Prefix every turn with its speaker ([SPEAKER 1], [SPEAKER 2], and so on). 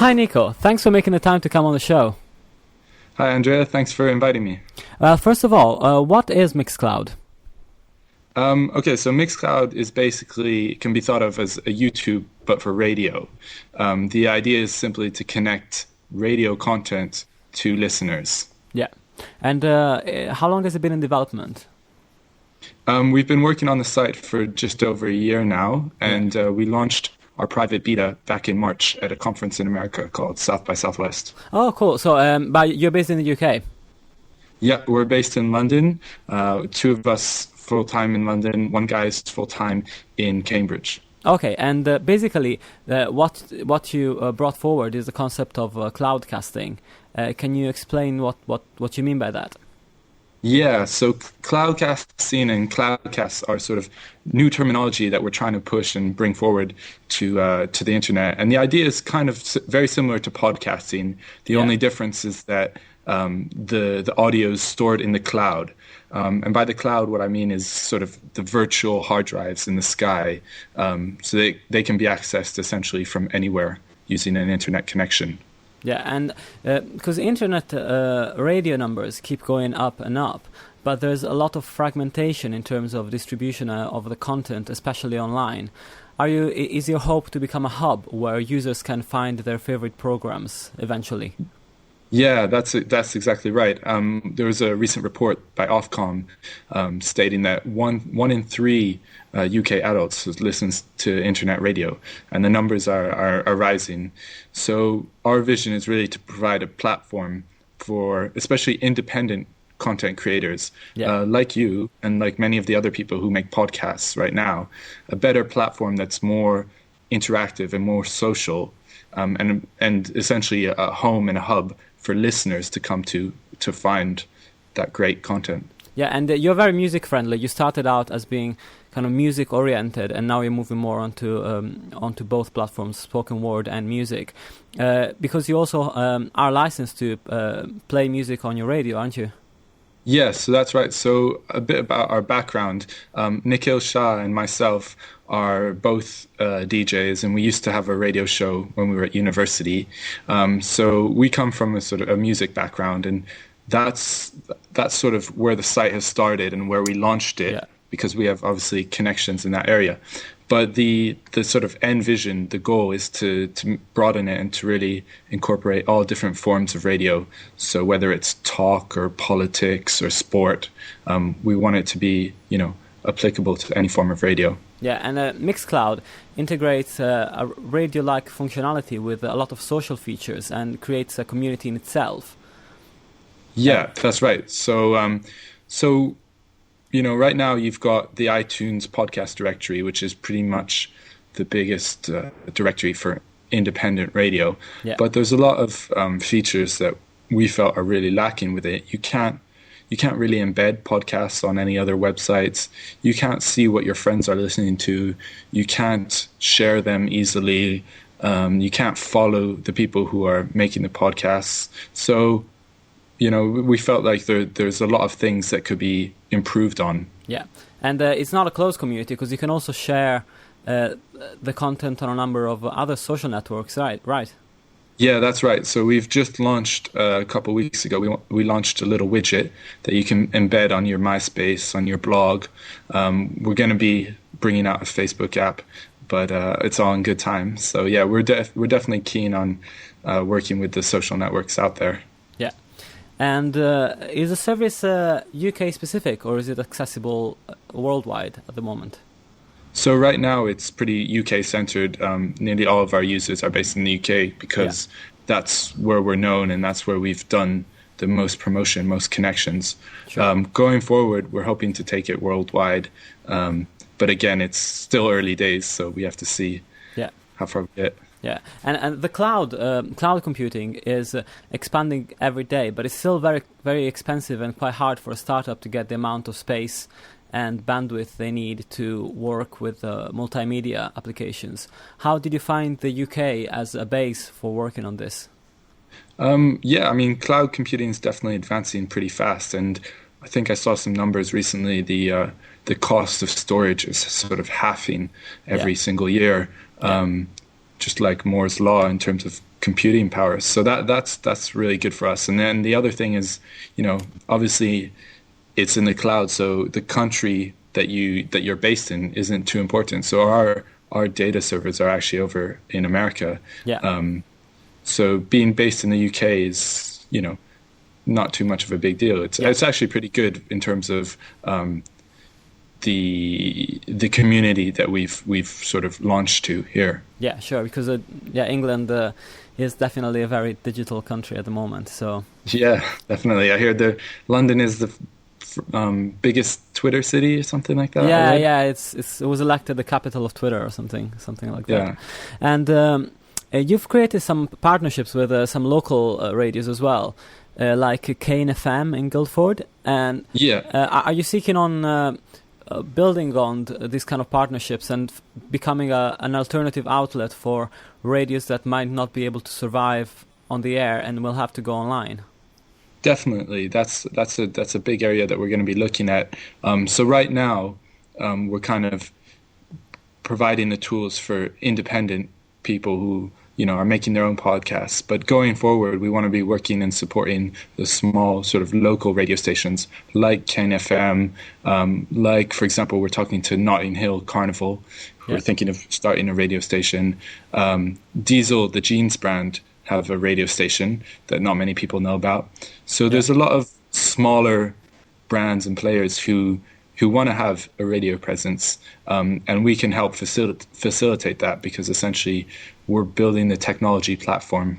[SPEAKER 1] Hi, Nico. Thanks for making the time to come on the show.
[SPEAKER 2] Hi, Andrea. Thanks for inviting me.
[SPEAKER 1] First of all, what is Mixcloud?
[SPEAKER 2] Okay, so Mixcloud is basically, can be thought of as a YouTube, but for radio. The idea is simply to connect radio content to listeners.
[SPEAKER 1] Yeah. And how long has it been in development?
[SPEAKER 2] We've been working on the site for just over a year now, and we launched our private beta back in March at a conference in America called South by Southwest.
[SPEAKER 1] Oh, cool. So but you're based in the UK?
[SPEAKER 2] Yeah, we're based in London. Two of us full-time in London, one guy is full-time in Cambridge.
[SPEAKER 1] Okay, and basically what you brought forward is the concept of cloudcasting. Can you explain what you mean by that?
[SPEAKER 2] Yeah, so cloudcasting and cloudcasts are sort of new terminology that we're trying to push and bring forward to the internet. And the idea is kind of very similar to podcasting. The only difference is that the audio is stored in the cloud. And by the cloud, what I mean is sort of the virtual hard drives in the sky. So they can be accessed essentially from anywhere using an internet connection.
[SPEAKER 1] Yeah, and because internet radio numbers keep going up and up, but there's a lot of fragmentation in terms of distribution of the content, especially online. Is your hope to become a hub where users can find their favorite programs eventually?
[SPEAKER 2] Yeah, that's exactly right. There was a recent report by Ofcom stating that one in three UK adults listens to internet radio, and the numbers are rising. So our vision is really to provide a platform for especially independent content creators like you and like many of the other people who make podcasts right now, a better platform that's more interactive and more social, and essentially a home and a hub for listeners to come to find that great content.
[SPEAKER 1] Yeah, and you're very music friendly. You started out as being kind of music oriented, and now you're moving more onto both platforms, spoken word and music, because you also are licensed to play music on your radio, aren't you?
[SPEAKER 2] Yes, so that's right. So a bit about our background. Nikhil Shah and myself are both DJs, and we used to have a radio show when we were at university. So we come from a music background, and that's sort of where the site has started and where we launched it, because we have obviously connections in that area. But the sort of end vision, the goal is to broaden it and to really incorporate all different forms of radio. So whether it's talk or politics or sport, we want it to be, applicable to any form of radio.
[SPEAKER 1] Yeah, and Mixcloud integrates a radio-like functionality with a lot of social features and creates a community in itself.
[SPEAKER 2] Yeah, that's right. So right now you've got the iTunes podcast directory, which is pretty much the biggest directory for independent radio. Yeah. But there's a lot of features that we felt are really lacking with it. You can't really embed podcasts on any other websites. You can't see what your friends are listening to. You can't share them easily. You can't follow the people who are making the podcasts. So we felt like there's a lot of things that could be improved on.
[SPEAKER 1] Yeah, and it's not a closed community because you can also share the content on a number of other social networks, right?
[SPEAKER 2] Yeah, that's right. So we've just launched a couple of weeks ago. We launched a little widget that you can embed on your MySpace, on your blog. We're going to be bringing out a Facebook app, but it's all in good time. So yeah, we're definitely keen on working with the social networks out there.
[SPEAKER 1] Yeah. And is the service UK specific, or is it accessible worldwide at the moment?
[SPEAKER 2] So right now it's pretty UK centered. Nearly all of our users are based in the UK because that's where we're known and that's where we've done the most promotion, most connections. Sure. Going forward, we're hoping to take it worldwide. But again, it's still early days, so we have to see how far we get.
[SPEAKER 1] Yeah, and the cloud computing is expanding every day, but it's still very, very expensive and quite hard for a startup to get the amount of space and bandwidth they need to work with multimedia applications. How did you find the UK as a base for working on this?
[SPEAKER 2] Cloud computing is definitely advancing pretty fast, and I think I saw some numbers recently. The cost of storage is sort of halving every single year. just like Moore's law in terms of computing power. So that's really good for us. And then the other thing is, obviously it's in the cloud, so the country that you're based in isn't too important. So our data servers are actually over in America.
[SPEAKER 1] Yeah.
[SPEAKER 2] So being based in the UK is, not too much of a big deal. It's actually pretty good in terms of the community that we've sort of launched to here.
[SPEAKER 1] Yeah, sure. Because England is definitely a very digital country at the moment. So
[SPEAKER 2] yeah, definitely. I hear London is the biggest Twitter city or something like that.
[SPEAKER 1] Yeah. It was elected the capital of Twitter or something like that.
[SPEAKER 2] Yeah.
[SPEAKER 1] And you've created some partnerships with some local radios as well, like Kane FM in Guildford. And are you seeking on building on these kind of partnerships and becoming an alternative outlet for radios that might not be able to survive on the air and will have to go online?
[SPEAKER 2] Definitely, that's a big area that we're going to be looking at. So right now, we're kind of providing the tools for independent people who are making their own podcasts. But going forward, we want to be working and supporting the small sort of local radio stations like Ken FM. Like, for example, we're talking to Notting Hill Carnival, who are thinking of starting a radio station. Diesel, the jeans brand, have a radio station that not many people know about. So there's a lot of smaller brands and players who want to have a radio presence, and we can help facilitate that, because essentially we're building the technology platform